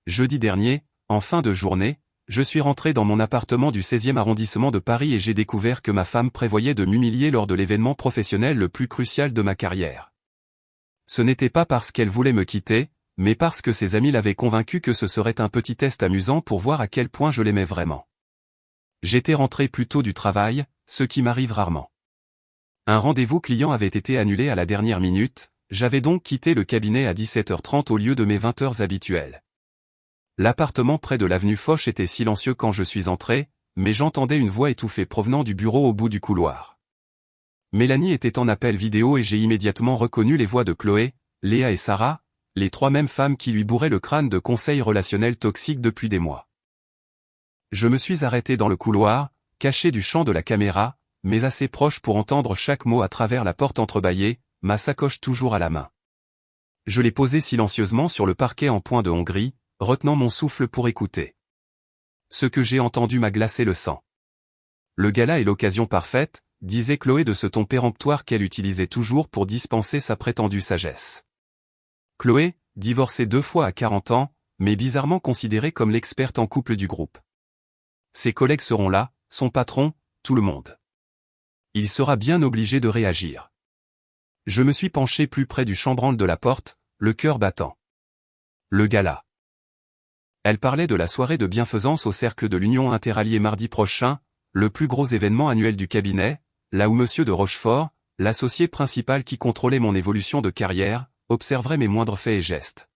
Jeudi dernier, en fin de journée, je suis rentré dans mon appartement du 16e arrondissement de Paris et j'ai découvert que ma femme prévoyait de m'humilier lors de l'événement professionnel le plus crucial de ma carrière. Ce n'était pas parce qu'elle voulait me quitter, mais parce que ses amis l'avaient convaincue que ce serait un petit test amusant pour voir à quel point je l'aimais vraiment. J'étais rentré plus tôt du travail, ce qui m'arrive rarement. Un rendez-vous client avait été annulé à la dernière minute, j'avais donc quitté le cabinet à 17h30 au lieu de mes 20h habituelles. L'appartement près de l'avenue Foch était silencieux quand je suis entré, mais j'entendais une voix étouffée provenant du bureau au bout du couloir. Mélanie était en appel vidéo et j'ai immédiatement reconnu les voix de Chloé, Léa et Sarah, les trois mêmes femmes qui lui bourraient le crâne de conseils relationnels toxiques depuis des mois. Je me suis arrêté dans le couloir, caché du champ de la caméra, mais assez proche pour entendre chaque mot à travers la porte entrebâillée, ma sacoche toujours à la main. Je l'ai posée silencieusement sur le parquet en point de Hongrie, retenant mon souffle pour écouter. Ce que j'ai entendu m'a glacé le sang. Le gala est l'occasion parfaite, disait Chloé de ce ton péremptoire qu'elle utilisait toujours pour dispenser sa prétendue sagesse. Chloé, divorcée 2 fois à 40 ans, mais bizarrement considérée comme l'experte en couple du groupe. Ses collègues seront là, son patron, tout le monde. Il sera bien obligé de réagir. Je me suis penché plus près du chambranle de la porte, le cœur battant. Le gala. Elle parlait de la soirée de bienfaisance au Cercle de l'Union Interalliée mardi prochain, le plus gros événement annuel du cabinet, là où Monsieur de Rochefort, l'associé principal qui contrôlait mon évolution de carrière, observerait mes moindres faits et gestes.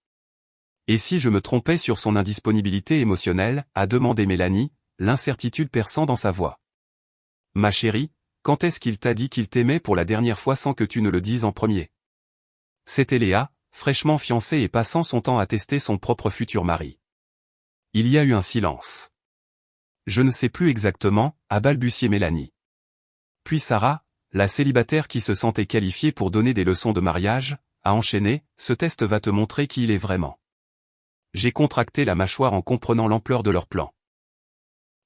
Et si je me trompais sur son indisponibilité émotionnelle, a demandé Mélanie, l'incertitude perçant dans sa voix. Ma chérie, quand est-ce qu'il t'a dit qu'il t'aimait pour la dernière fois sans que tu ne le dises en premier? C'était Léa, fraîchement fiancée et passant son temps à tester son propre futur mari. Il y a eu un silence. Je ne sais plus exactement, a balbutié Mélanie. Puis Sarah, la célibataire qui se sentait qualifiée pour donner des leçons de mariage, a enchaîné, ce test va te montrer qui il est vraiment. J'ai contracté la mâchoire en comprenant l'ampleur de leur plan.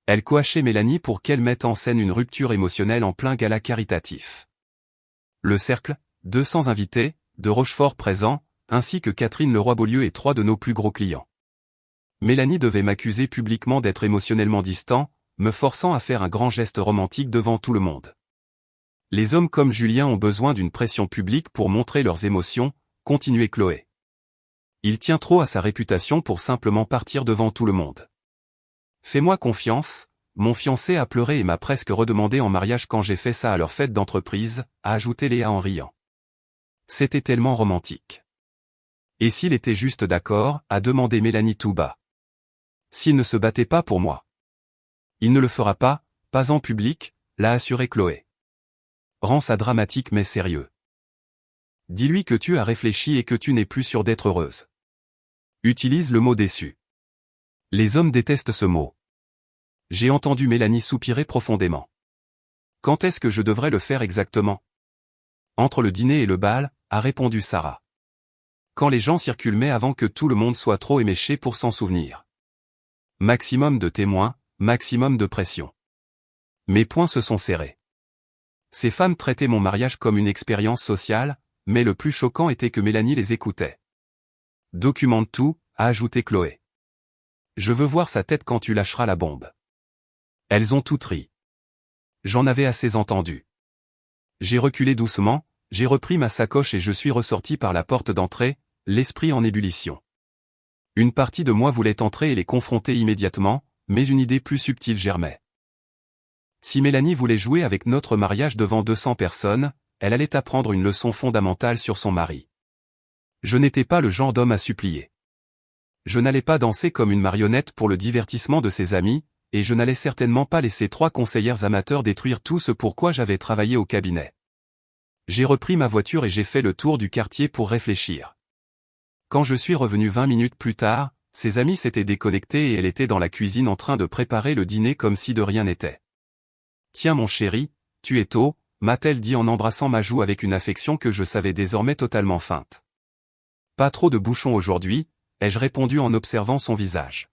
Elle coachait Mélanie pour qu'elle mette en scène une rupture émotionnelle en plein gala caritatif. Le cercle, 200 invités, de Rochefort présents, ainsi que Catherine Leroy-Beaulieu et 3 de nos plus gros clients. Mélanie devait m'accuser publiquement d'être émotionnellement distant, me forçant à faire un grand geste romantique devant tout le monde. Les hommes comme Julien ont besoin d'une pression publique pour montrer leurs émotions, continuait Chloé. Il tient trop à sa réputation pour simplement partir devant tout le monde. Fais-moi confiance, mon fiancé a pleuré et m'a presque redemandé en mariage quand j'ai fait ça à leur fête d'entreprise, a ajouté Léa en riant. C'était tellement romantique. Et s'il était juste d'accord, a demandé Mélanie tout bas. S'il ne se battait pas pour moi. Il ne le fera pas en public, l'a assuré Chloé. Rends ça dramatique mais sérieux. Dis-lui que tu as réfléchi et que tu n'es plus sûre d'être heureuse. Utilise le mot déçu. Les hommes détestent ce mot. J'ai entendu Mélanie soupirer profondément. Quand est-ce que je devrais le faire exactement? Entre le dîner et le bal, a répondu Sarah. Quand les gens circulent mais avant que tout le monde soit trop éméché pour s'en souvenir. Maximum de témoins, maximum de pression. Mes poings se sont serrés. Ces femmes traitaient mon mariage comme une expérience sociale, mais le plus choquant était que Mélanie les écoutait. Documente tout, a ajouté Chloé. Je veux voir sa tête quand tu lâcheras la bombe. Elles ont tout ri. J'en avais assez entendu. J'ai reculé doucement, j'ai repris ma sacoche et je suis ressorti par la porte d'entrée, l'esprit en ébullition. Une partie de moi voulait entrer et les confronter immédiatement, mais une idée plus subtile germait. Si Mélanie voulait jouer avec notre mariage devant 200 personnes, elle allait apprendre une leçon fondamentale sur son mari. Je n'étais pas le genre d'homme à supplier. Je n'allais pas danser comme une marionnette pour le divertissement de ses amis, et je n'allais certainement pas laisser 3 conseillères amateurs détruire tout ce pourquoi j'avais travaillé au cabinet. J'ai repris ma voiture et j'ai fait le tour du quartier pour réfléchir. Quand je suis revenu 20 minutes plus tard, ses amis s'étaient déconnectés et elle était dans la cuisine en train de préparer le dîner comme si de rien n'était. « Tiens mon chéri, tu es tôt », m'a-t-elle dit en embrassant ma joue avec une affection que je savais désormais totalement feinte. « Pas trop de bouchons aujourd'hui », ai-je répondu en observant son visage.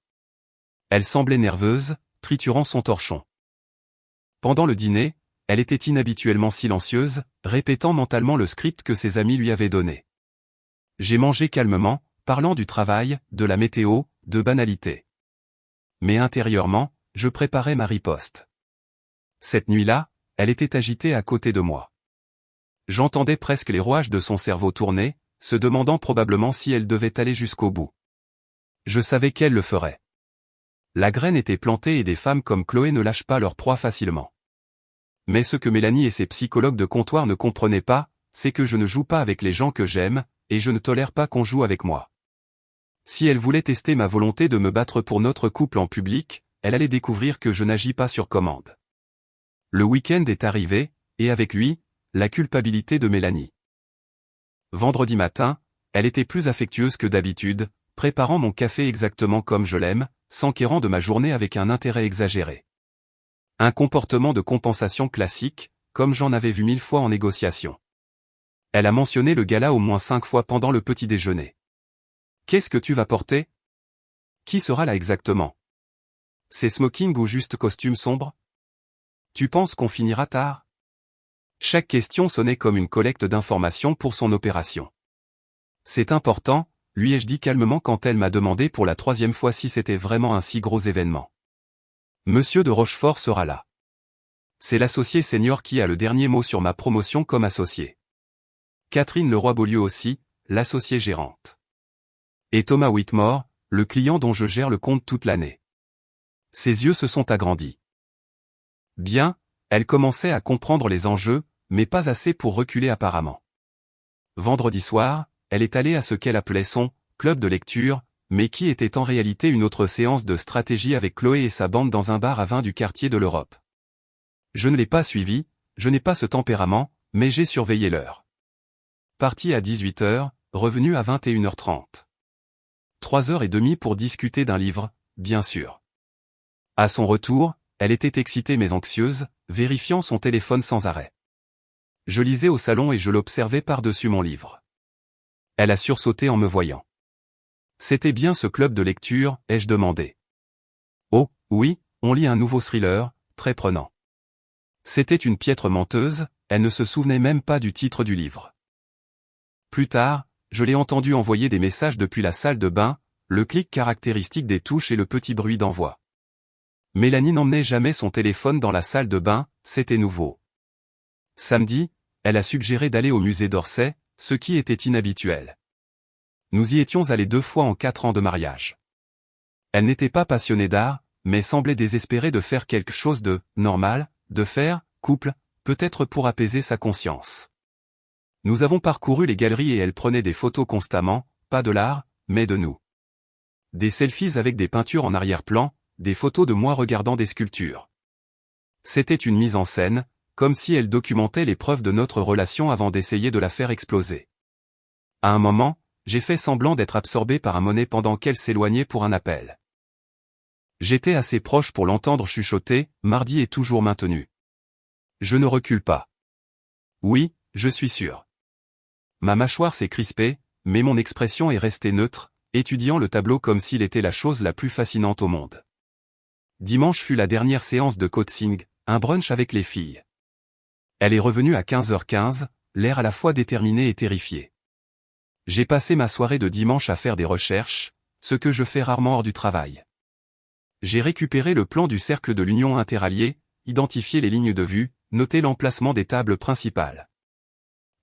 Elle semblait nerveuse, triturant son torchon. Pendant le dîner, elle était inhabituellement silencieuse, répétant mentalement le script que ses amis lui avaient donné. J'ai mangé calmement, parlant du travail, de la météo, de banalité. Mais intérieurement, je préparais ma riposte. Cette nuit-là, elle était agitée à côté de moi. J'entendais presque les rouages de son cerveau tourner, se demandant probablement si elle devait aller jusqu'au bout. Je savais qu'elle le ferait. La graine était plantée et des femmes comme Chloé ne lâchent pas leur proie facilement. Mais ce que Mélanie et ses psychologues de comptoir ne comprenaient pas, c'est que je ne joue pas avec les gens que j'aime, et je ne tolère pas qu'on joue avec moi. Si elle voulait tester ma volonté de me battre pour notre couple en public, elle allait découvrir que je n'agis pas sur commande. Le week-end est arrivé, et avec lui, la culpabilité de Mélanie. Vendredi matin, elle était plus affectueuse que d'habitude, préparant mon café exactement comme je l'aime, s'enquérant de ma journée avec un intérêt exagéré. Un comportement de compensation classique, comme j'en avais vu 1000 fois en négociation. Elle a mentionné le gala au moins 5 fois pendant le petit déjeuner. Qu'est-ce que tu vas porter? Qui sera là exactement? C'est smoking ou juste costume sombre? Tu penses qu'on finira tard? Chaque question sonnait comme une collecte d'informations pour son opération. C'est important, lui ai-je dit calmement quand elle m'a demandé pour la 3e fois si c'était vraiment un si gros événement. Monsieur de Rochefort sera là. C'est l'associé senior qui a le dernier mot sur ma promotion comme associé. Catherine Leroy-Beaulieu aussi, l'associée gérante. Et Thomas Whitmore, le client dont je gère le compte toute l'année. Ses yeux se sont agrandis. Bien, elle commençait à comprendre les enjeux, mais pas assez pour reculer apparemment. Vendredi soir, elle est allée à ce qu'elle appelait son « club de lecture », mais qui était en réalité une autre séance de stratégie avec Chloé et sa bande dans un bar à vin du quartier de l'Europe. Je ne l'ai pas suivi, je n'ai pas ce tempérament, mais j'ai surveillé l'heure. Parti à 18h, revenu à 21h30. 3h30 pour discuter d'un livre, bien sûr. À son retour, elle était excitée mais anxieuse, vérifiant son téléphone sans arrêt. Je lisais au salon et je l'observais par-dessus mon livre. Elle a sursauté en me voyant. C'était bien ce club de lecture, ai-je demandé. Oh, oui, on lit un nouveau thriller, très prenant. C'était une piètre menteuse, elle ne se souvenait même pas du titre du livre. Plus tard, je l'ai entendu envoyer des messages depuis la salle de bain, le clic caractéristique des touches et le petit bruit d'envoi. Mélanie n'emmenait jamais son téléphone dans la salle de bain, c'était nouveau. Samedi, elle a suggéré d'aller au musée d'Orsay, ce qui était inhabituel. Nous y étions allés 2 fois en 4 ans de mariage. Elle n'était pas passionnée d'art, mais semblait désespérée de faire quelque chose de normal, de faire couple, peut-être pour apaiser sa conscience. Nous avons parcouru les galeries et elle prenait des photos constamment, pas de l'art, mais de nous. Des selfies avec des peintures en arrière-plan, des photos de moi regardant des sculptures. C'était une mise en scène, comme si elle documentait les preuves de notre relation avant d'essayer de la faire exploser. À un moment, j'ai fait semblant d'être absorbé par un Monet pendant qu'elle s'éloignait pour un appel. J'étais assez proche pour l'entendre chuchoter, mardi est toujours maintenu. Je ne recule pas. Oui, je suis sûr. Ma mâchoire s'est crispée, mais mon expression est restée neutre, étudiant le tableau comme s'il était la chose la plus fascinante au monde. Dimanche fut la dernière séance de coaching, un brunch avec les filles. Elle est revenue à 15h15, l'air à la fois déterminé et terrifié. J'ai passé ma soirée de dimanche à faire des recherches, ce que je fais rarement hors du travail. J'ai récupéré le plan du cercle de l'Union interalliée, identifié les lignes de vue, noté l'emplacement des tables principales.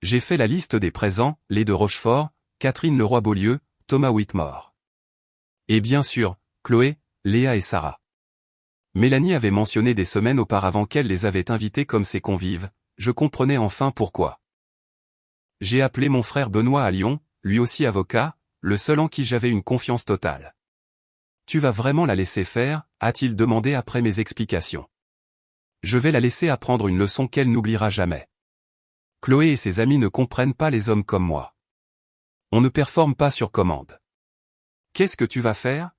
J'ai fait la liste des présents, les de Rochefort, Catherine Leroy-Beaulieu, Thomas Whitmore. Et bien sûr, Chloé, Léa et Sarah. Mélanie avait mentionné des semaines auparavant qu'elle les avait invités comme ses convives, je comprenais enfin pourquoi. J'ai appelé mon frère Benoît à Lyon, lui aussi avocat, le seul en qui j'avais une confiance totale. « Tu vas vraiment la laisser faire ?» a-t-il demandé après mes explications. « Je vais la laisser apprendre une leçon qu'elle n'oubliera jamais. Chloé et ses amis ne comprennent pas les hommes comme moi. On ne performe pas sur commande. Qu'est-ce que tu vas faire?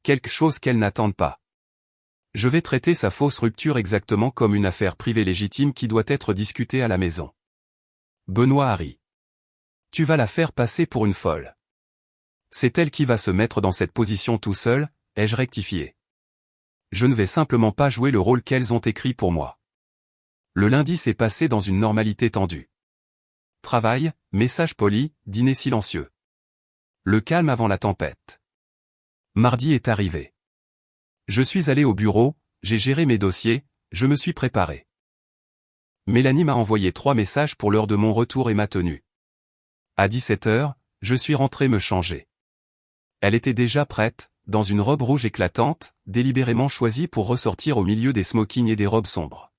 Quelque chose qu'elles n'attendent pas. Je vais traiter sa fausse rupture exactement comme une affaire privée légitime qui doit être discutée à la maison. » Benoît a ri. « Tu vas la faire passer pour une folle. C'est elle qui va se mettre dans cette position tout seul, ai-je rectifié. Je ne vais simplement pas jouer le rôle qu'elles ont écrit pour moi. » Le lundi s'est passé dans une normalité tendue. Travail, message poli, dîner silencieux. Le calme avant la tempête. Mardi est arrivé. Je suis allé au bureau, j'ai géré mes dossiers, je me suis préparé. Mélanie m'a envoyé 3 messages pour l'heure de mon retour et ma tenue. À 17h, je suis rentré me changer. Elle était déjà prête, dans une robe rouge éclatante, délibérément choisie pour ressortir au milieu des smokings et des robes sombres.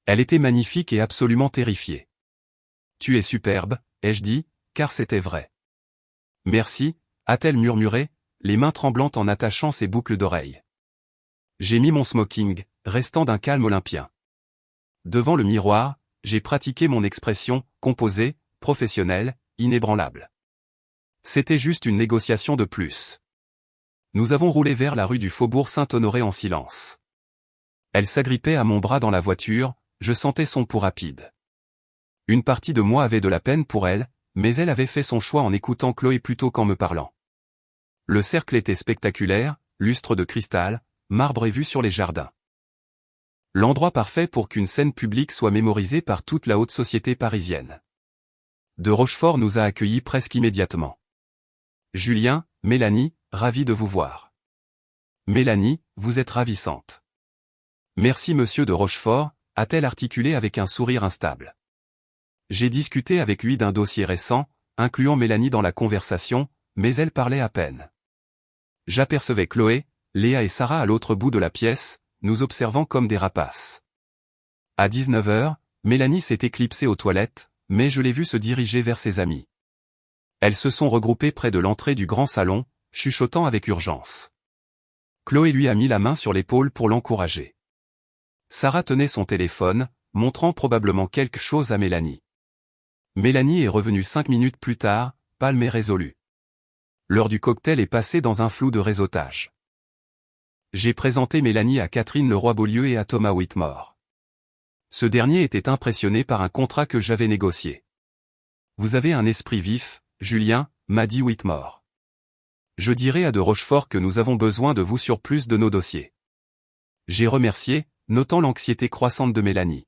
Elle était magnifique et absolument terrifiée. « Tu es superbe », ai-je dit, car c'était vrai. « Merci », a-t-elle murmuré, les mains tremblantes en attachant ses boucles d'oreilles. J'ai mis mon smoking, restant d'un calme olympien. Devant le miroir, j'ai pratiqué mon expression, composée, professionnelle, inébranlable. C'était juste une négociation de plus. Nous avons roulé vers la rue du Faubourg Saint-Honoré en silence. Elle s'agrippait à mon bras dans la voiture, je sentais son pouls rapide. Une partie de moi avait de la peine pour elle, mais elle avait fait son choix en écoutant Chloé plutôt qu'en me parlant. Le cercle était spectaculaire, lustre de cristal, marbre et vue sur les jardins. L'endroit parfait pour qu'une scène publique soit mémorisée par toute la haute société parisienne. De Rochefort nous a accueillis presque immédiatement. Julien, Mélanie, ravi de vous voir. Mélanie, vous êtes ravissante. Merci monsieur de Rochefort, a-t-elle articulé avec un sourire instable. J'ai discuté avec lui d'un dossier récent, incluant Mélanie dans la conversation, mais elle parlait à peine. J'apercevais Chloé, Léa et Sarah à l'autre bout de la pièce, nous observant comme des rapaces. À 19h, Mélanie s'est éclipsée aux toilettes, mais je l'ai vue se diriger vers ses amis. Elles se sont regroupées près de l'entrée du grand salon, chuchotant avec urgence. Chloé lui a mis la main sur l'épaule pour l'encourager. Sarah tenait son téléphone, montrant probablement quelque chose à Mélanie. Mélanie est revenue 5 minutes plus tard, pâle mais résolue. L'heure du cocktail est passée dans un flou de réseautage. J'ai présenté Mélanie à Catherine Leroy-Beaulieu et à Thomas Whitmore. Ce dernier était impressionné par un contrat que j'avais négocié. « Vous avez un esprit vif, Julien », m'a dit Whitmore. « Je dirai à de Rochefort que nous avons besoin de vous sur plus de nos dossiers. » J'ai remercié, notant l'anxiété croissante de Mélanie.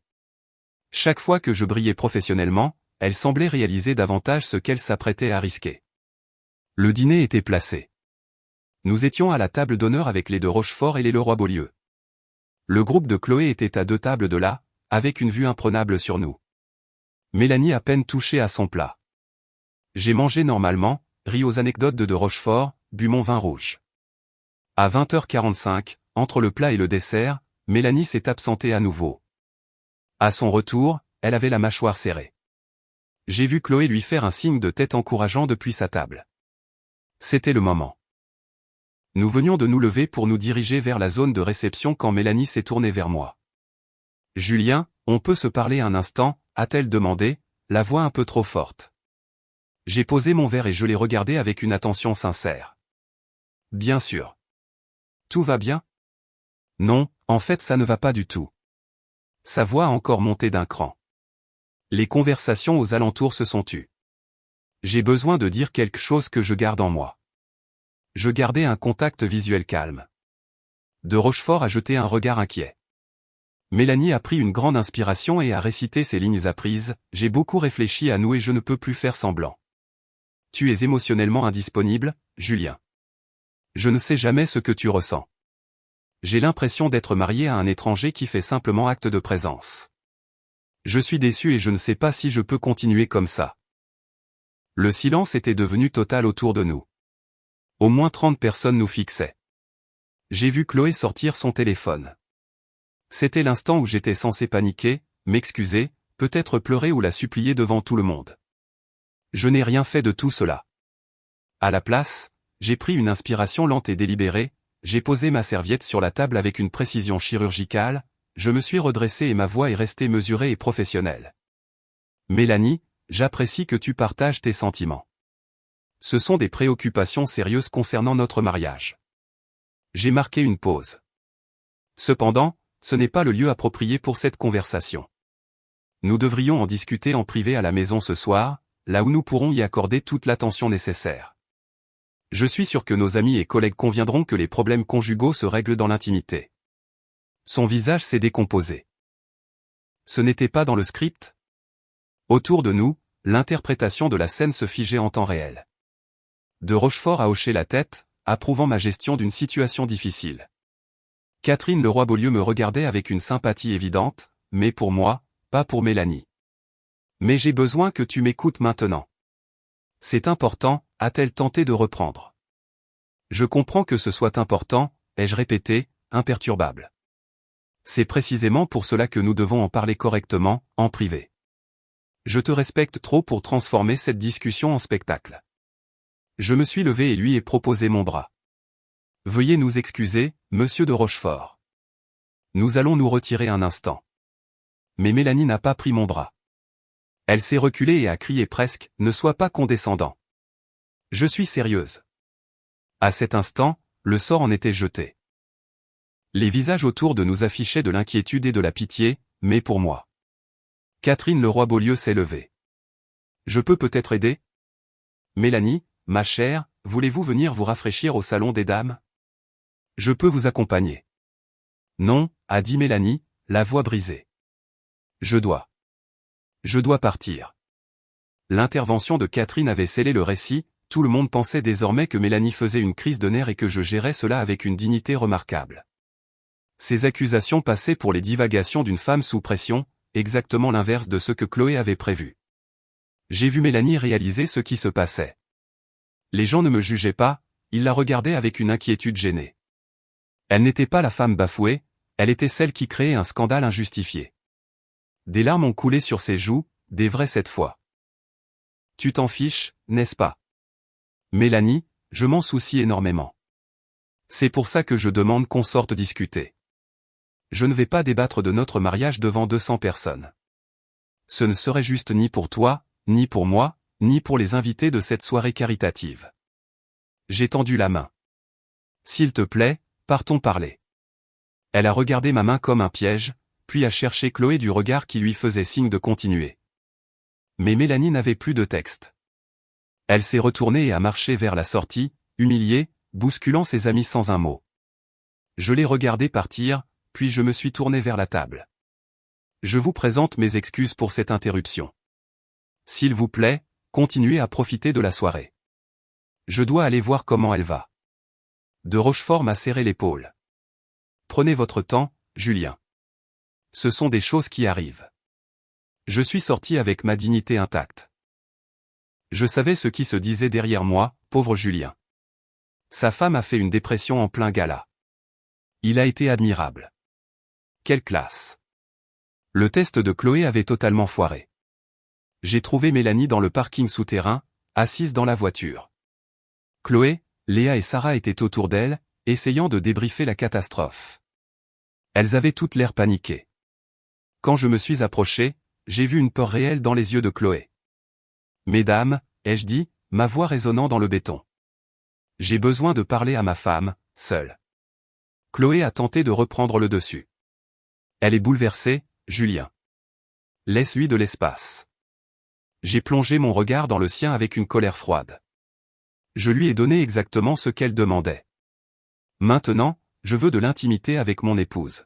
Chaque fois que je brillais professionnellement, elle semblait réaliser davantage ce qu'elle s'apprêtait à risquer. Le dîner était placé. Nous étions à la table d'honneur avec les de Rochefort et les Leroy-Beaulieu. Le groupe de Chloé était à 2 tables de là, avec une vue imprenable sur nous. Mélanie à peine touchée à son plat. J'ai mangé normalement, ri aux anecdotes de Rochefort, bu mon vin rouge. À 20h45, entre le plat et le dessert, Mélanie s'est absentée à nouveau. À son retour, elle avait la mâchoire serrée. J'ai vu Chloé lui faire un signe de tête encourageant depuis sa table. C'était le moment. Nous venions de nous lever pour nous diriger vers la zone de réception quand Mélanie s'est tournée vers moi. « Julien, on peut se parler un instant ?» a-t-elle demandé, la voix un peu trop forte. J'ai posé mon verre et je l'ai regardée avec une attention sincère. « Bien sûr. »« Tout va bien ?»« Non, en fait ça ne va pas du tout. » Sa voix a encore monté d'un cran. Les conversations aux alentours se sont tues. J'ai besoin de dire quelque chose que je garde en moi. Je gardais un contact visuel calme. De Rochefort a jeté un regard inquiet. Mélanie a pris une grande inspiration et a récité ces lignes apprises, « J'ai beaucoup réfléchi à nous et je ne peux plus faire semblant. Tu es émotionnellement indisponible, Julien. Je ne sais jamais ce que tu ressens. J'ai l'impression d'être marié à un étranger qui fait simplement acte de présence. Je suis déçu et je ne sais pas si je peux continuer comme ça. » Le silence était devenu total autour de nous. Au moins 30 personnes nous fixaient. J'ai vu Chloé sortir son téléphone. C'était l'instant où j'étais censé paniquer, m'excuser, peut-être pleurer ou la supplier devant tout le monde. Je n'ai rien fait de tout cela. À la place, j'ai pris une inspiration lente et délibérée, j'ai posé ma serviette sur la table avec une précision chirurgicale, je me suis redressé et ma voix est restée mesurée et professionnelle. Mélanie, j'apprécie que tu partages tes sentiments. Ce sont des préoccupations sérieuses concernant notre mariage. J'ai marqué une pause. Cependant, ce n'est pas le lieu approprié pour cette conversation. Nous devrions en discuter en privé à la maison ce soir, là où nous pourrons y accorder toute l'attention nécessaire. Je suis sûr que nos amis et collègues conviendront que les problèmes conjugaux se règlent dans l'intimité. Son visage s'est décomposé. Ce n'était pas dans le script ? Autour de nous, l'interprétation de la scène se figeait en temps réel. De Rochefort a hoché la tête, approuvant ma gestion d'une situation difficile. Catherine Leroy-Beaulieu me regardait avec une sympathie évidente, mais pour moi, pas pour Mélanie. Mais j'ai besoin que tu m'écoutes maintenant. C'est important, a-t-elle tenté de reprendre. Je comprends que ce soit important, ai-je répété, imperturbable. C'est précisément pour cela que nous devons en parler correctement, en privé. Je te respecte trop pour transformer cette discussion en spectacle. Je me suis levé et lui ai proposé mon bras. Veuillez nous excuser, monsieur de Rochefort. Nous allons nous retirer un instant. Mais Mélanie n'a pas pris mon bras. Elle s'est reculée et a crié presque, ne sois pas condescendant. Je suis sérieuse. À cet instant, le sort en était jeté. Les visages autour de nous affichaient de l'inquiétude et de la pitié, mais pour moi. Catherine Leroy-Beaulieu s'est levée. Je peux peut-être aider? Mélanie, ma chère, voulez-vous venir vous rafraîchir au salon des dames? Je peux vous accompagner. Non, a dit Mélanie, la voix brisée. Je dois partir. L'intervention de Catherine avait scellé le récit, tout le monde pensait désormais que Mélanie faisait une crise de nerfs et que je gérais cela avec une dignité remarquable. Ces accusations passaient pour les divagations d'une femme sous pression, exactement l'inverse de ce que Chloé avait prévu. J'ai vu Mélanie réaliser ce qui se passait. Les gens ne me jugeaient pas, ils la regardaient avec une inquiétude gênée. Elle n'était pas la femme bafouée, elle était celle qui créait un scandale injustifié. Des larmes ont coulé sur ses joues, des vraies cette fois. Tu t'en fiches, n'est-ce pas? Mélanie, je m'en soucie énormément. C'est pour ça que je demande qu'on sorte discuter. Je ne vais pas débattre de notre mariage devant 200 personnes. Ce ne serait juste ni pour toi, ni pour moi, ni pour les invités de cette soirée caritative. J'ai tendu la main. S'il te plaît, partons parler. Elle a regardé ma main comme un piège, puis a cherché Chloé du regard qui lui faisait signe de continuer. Mais Mélanie n'avait plus de texte. Elle s'est retournée et a marché vers la sortie, humiliée, bousculant ses amis sans un mot. Je l'ai regardée partir, puis je me suis tourné vers la table. Je vous présente mes excuses pour cette interruption. S'il vous plaît, continuez à profiter de la soirée. Je dois aller voir comment elle va. De Rochefort m'a serré l'épaule. Prenez votre temps, Julien. Ce sont des choses qui arrivent. Je suis sorti avec ma dignité intacte. Je savais ce qui se disait derrière moi, pauvre Julien. Sa femme a fait une dépression en plein gala. Il a été admirable. Quelle classe. Le test de Chloé avait totalement foiré. J'ai trouvé Mélanie dans le parking souterrain, assise dans la voiture. Chloé, Léa et Sarah étaient autour d'elle, essayant de débriefer la catastrophe. Elles avaient toutes l'air paniquées. Quand je me suis approché, j'ai vu une peur réelle dans les yeux de Chloé. Mesdames, ai-je dit, ma voix résonnant dans le béton. J'ai besoin de parler à ma femme, seule. Chloé a tenté de reprendre le dessus. Elle est bouleversée, Julien. Laisse-lui de l'espace. J'ai plongé mon regard dans le sien avec une colère froide. Je lui ai donné exactement ce qu'elle demandait. Maintenant, je veux de l'intimité avec mon épouse.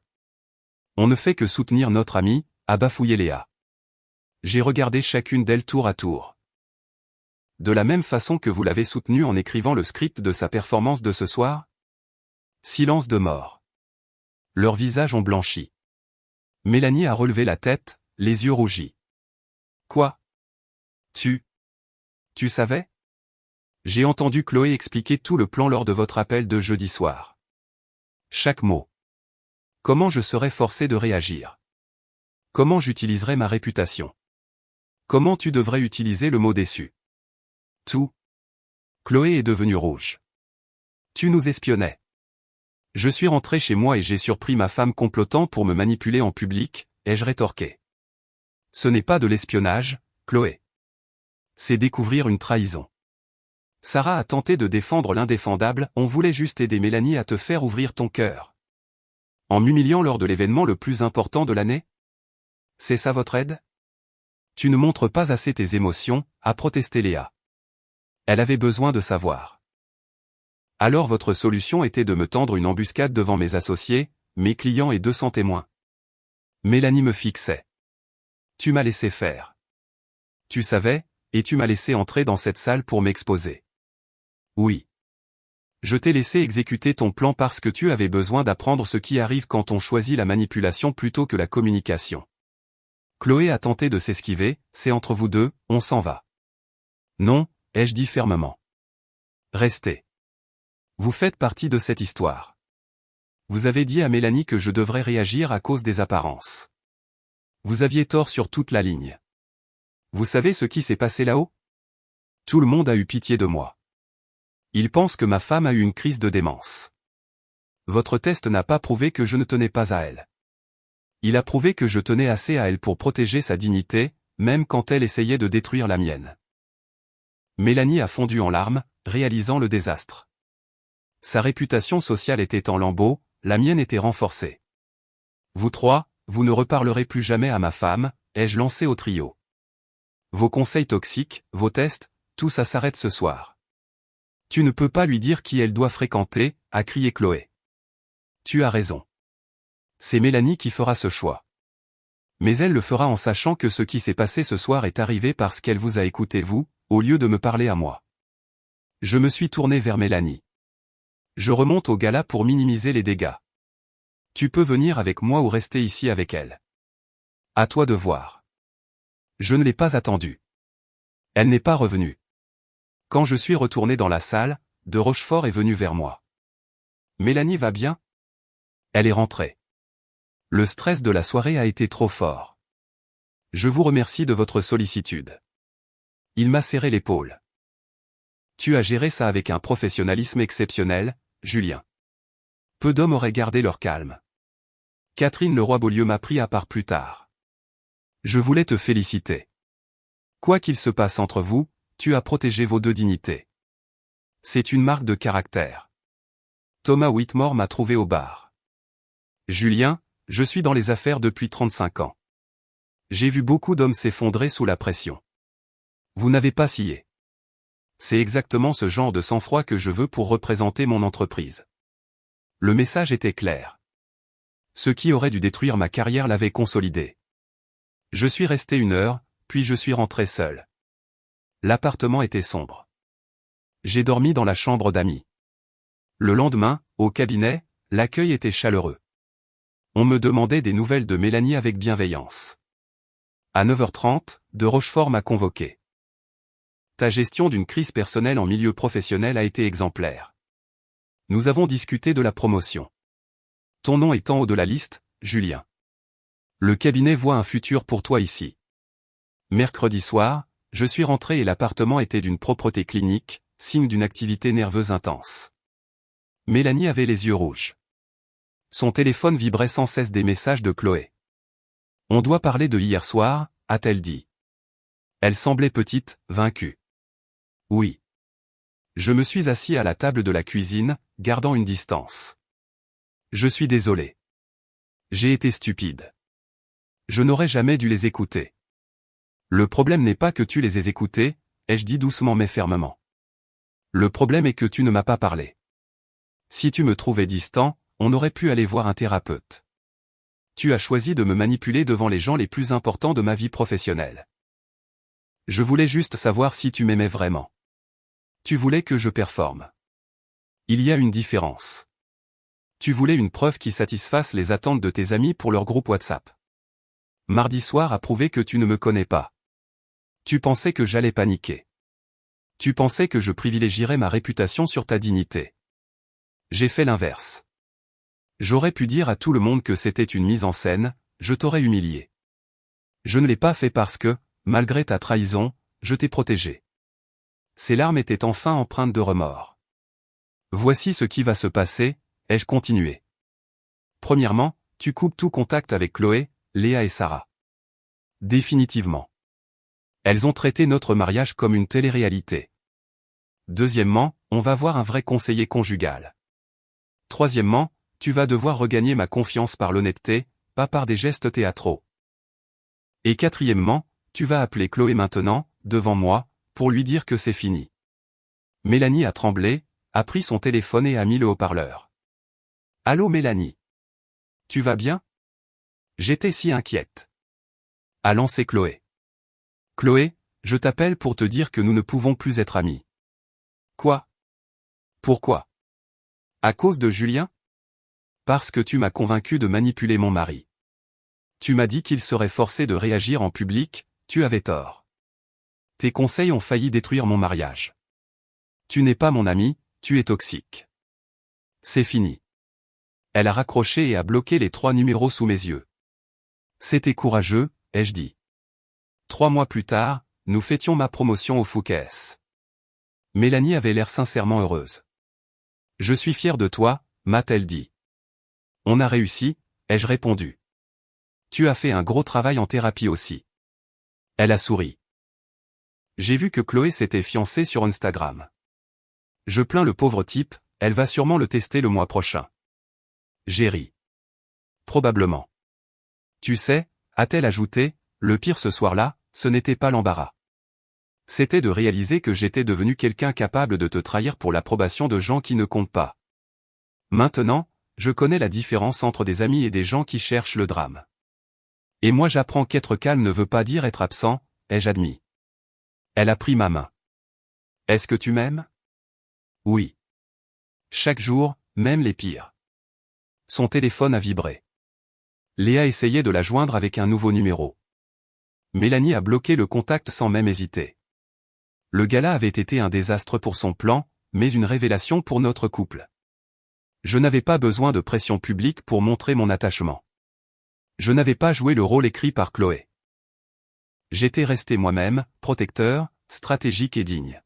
On ne fait que soutenir notre amie, a bafouillé Léa. J'ai regardé chacune d'elles tour à tour. De la même façon que vous l'avez soutenue en écrivant le script de sa performance de ce soir? Silence de mort. Leurs visages ont blanchi. Mélanie a relevé la tête, les yeux rougis. Quoi? Tu savais? J'ai entendu Chloé expliquer tout le plan lors de votre appel de jeudi soir. Chaque mot. Comment je serais forcé de réagir? Comment j'utiliserais ma réputation? Comment tu devrais utiliser le mot déçu? Tout. Chloé est devenue rouge. Tu nous espionnais. Je suis rentré chez moi et j'ai surpris ma femme complotant pour me manipuler en public, ai-je rétorqué. Ce n'est pas de l'espionnage, Chloé. C'est découvrir une trahison. Sarah a tenté de défendre l'indéfendable, on voulait juste aider Mélanie à te faire ouvrir ton cœur. En m'humiliant lors de l'événement le plus important de l'année? C'est ça votre aide? Tu ne montres pas assez tes émotions, a protesté Léa. Elle avait besoin de savoir. Alors votre solution était de me tendre une embuscade devant mes associés, mes clients et 200 témoins. Mélanie me fixait. Tu m'as laissé faire. Tu savais, et tu m'as laissé entrer dans cette salle pour m'exposer. Oui. Je t'ai laissé exécuter ton plan parce que tu avais besoin d'apprendre ce qui arrive quand on choisit la manipulation plutôt que la communication. Chloé a tenté de s'esquiver, c'est entre vous deux, on s'en va. Non, ai-je dit fermement. Restez. Vous faites partie de cette histoire. Vous avez dit à Mélanie que je devrais réagir à cause des apparences. Vous aviez tort sur toute la ligne. Vous savez ce qui s'est passé là-haut? Tout le monde a eu pitié de moi. Ils pensent que ma femme a eu une crise de démence. Votre test n'a pas prouvé que je ne tenais pas à elle. Il a prouvé que je tenais assez à elle pour protéger sa dignité, même quand elle essayait de détruire la mienne. Mélanie a fondu en larmes, réalisant le désastre. Sa réputation sociale était en lambeaux, la mienne était renforcée. Vous trois, vous ne reparlerez plus jamais à ma femme, ai-je lancé au trio. Vos conseils toxiques, vos tests, tout ça s'arrête ce soir. Tu ne peux pas lui dire qui elle doit fréquenter, a crié Chloé. Tu as raison. C'est Mélanie qui fera ce choix. Mais elle le fera en sachant que ce qui s'est passé ce soir est arrivé parce qu'elle vous a écouté vous, au lieu de me parler à moi. Je me suis tourné vers Mélanie. Je remonte au gala pour minimiser les dégâts. Tu peux venir avec moi ou rester ici avec elle. À toi de voir. Je ne l'ai pas attendue. Elle n'est pas revenue. Quand je suis retourné dans la salle, de Rochefort est venu vers moi. Mélanie va bien? Elle est rentrée. Le stress de la soirée a été trop fort. Je vous remercie de votre sollicitude. Il m'a serré l'épaule. Tu as géré ça avec un professionnalisme exceptionnel, Julien. Peu d'hommes auraient gardé leur calme. Catherine Leroy-Beaulieu m'a pris à part plus tard. Je voulais te féliciter. Quoi qu'il se passe entre vous, tu as protégé vos deux dignités. C'est une marque de caractère. Thomas Whitmore m'a trouvé au bar. Julien, je suis dans les affaires depuis 35 ans. J'ai vu beaucoup d'hommes s'effondrer sous la pression. Vous n'avez pas scié. C'est exactement ce genre de sang-froid que je veux pour représenter mon entreprise. Le message était clair. Ce qui aurait dû détruire ma carrière l'avait consolidé. Je suis resté 1 heure, puis je suis rentré seul. L'appartement était sombre. J'ai dormi dans la chambre d'amis. Le lendemain, au cabinet, l'accueil était chaleureux. On me demandait des nouvelles de Mélanie avec bienveillance. À 9h30, de Rochefort m'a convoqué. Ta gestion d'une crise personnelle en milieu professionnel a été exemplaire. Nous avons discuté de la promotion. Ton nom est en haut de la liste, Julien. Le cabinet voit un futur pour toi ici. Mercredi soir, je suis rentré et l'appartement était d'une propreté clinique, signe d'une activité nerveuse intense. Mélanie avait les yeux rouges. Son téléphone vibrait sans cesse des messages de Chloé. On doit parler de hier soir, a-t-elle dit. Elle semblait petite, vaincue. Oui. Je me suis assis à la table de la cuisine, gardant une distance. Je suis désolé. J'ai été stupide. Je n'aurais jamais dû les écouter. Le problème n'est pas que tu les aies écoutés, ai-je dit doucement mais fermement. Le problème est que tu ne m'as pas parlé. Si tu me trouvais distant, on aurait pu aller voir un thérapeute. Tu as choisi de me manipuler devant les gens les plus importants de ma vie professionnelle. Je voulais juste savoir si tu m'aimais vraiment. Tu voulais que je performe. Il y a une différence. Tu voulais une preuve qui satisfasse les attentes de tes amis pour leur groupe WhatsApp. Mardi soir a prouvé que tu ne me connais pas. Tu pensais que j'allais paniquer. Tu pensais que je privilégierais ma réputation sur ta dignité. J'ai fait l'inverse. J'aurais pu dire à tout le monde que c'était une mise en scène, je t'aurais humilié. Je ne l'ai pas fait parce que, malgré ta trahison, je t'ai protégé. Ses larmes étaient enfin empreintes de remords. Voici ce qui va se passer, ai-je continué. Premièrement, tu coupes tout contact avec Chloé, Léa et Sarah. Définitivement. Elles ont traité notre mariage comme une télé-réalité. Deuxièmement, on va voir un vrai conseiller conjugal. Troisièmement, tu vas devoir regagner ma confiance par l'honnêteté, pas par des gestes théâtraux. Et quatrièmement, tu vas appeler Chloé maintenant, devant moi, pour lui dire que c'est fini. Mélanie a tremblé, a pris son téléphone et a mis le haut-parleur. Allô Mélanie. Tu vas bien? J'étais si inquiète. A lancé Chloé. Chloé, je t'appelle pour te dire que nous ne pouvons plus être amis. Quoi? Pourquoi? À cause de Julien? Parce que tu m'as convaincu de manipuler mon mari. Tu m'as dit qu'il serait forcé de réagir en public, tu avais tort. Tes conseils ont failli détruire mon mariage. Tu n'es pas mon ami, tu es toxique. C'est fini. Elle a raccroché et a bloqué les 3 numéros sous mes yeux. C'était courageux, ai-je dit. 3 mois plus tard, nous fêtions ma promotion au Fouquet's. Mélanie avait l'air sincèrement heureuse. Je suis fier de toi, m'a-t-elle dit. On a réussi, ai-je répondu. Tu as fait un gros travail en thérapie aussi. Elle a souri. J'ai vu que Chloé s'était fiancée sur Instagram. Je plains le pauvre type, elle va sûrement le tester le mois prochain. J'ai ri. Probablement. Tu sais, a-t-elle ajouté, le pire ce soir-là, ce n'était pas l'embarras. C'était de réaliser que j'étais devenu quelqu'un capable de te trahir pour l'approbation de gens qui ne comptent pas. Maintenant, je connais la différence entre des amis et des gens qui cherchent le drame. Et moi j'apprends qu'être calme ne veut pas dire être absent, ai-je admis. Elle a pris ma main. Est-ce que tu m'aimes? Oui. Chaque jour, même les pires. Son téléphone a vibré. Léa essayait de la joindre avec un nouveau numéro. Mélanie a bloqué le contact sans même hésiter. Le gala avait été un désastre pour son plan, mais une révélation pour notre couple. Je n'avais pas besoin de pression publique pour montrer mon attachement. Je n'avais pas joué le rôle écrit par Chloé. J'étais resté moi-même, protecteur, stratégique et digne.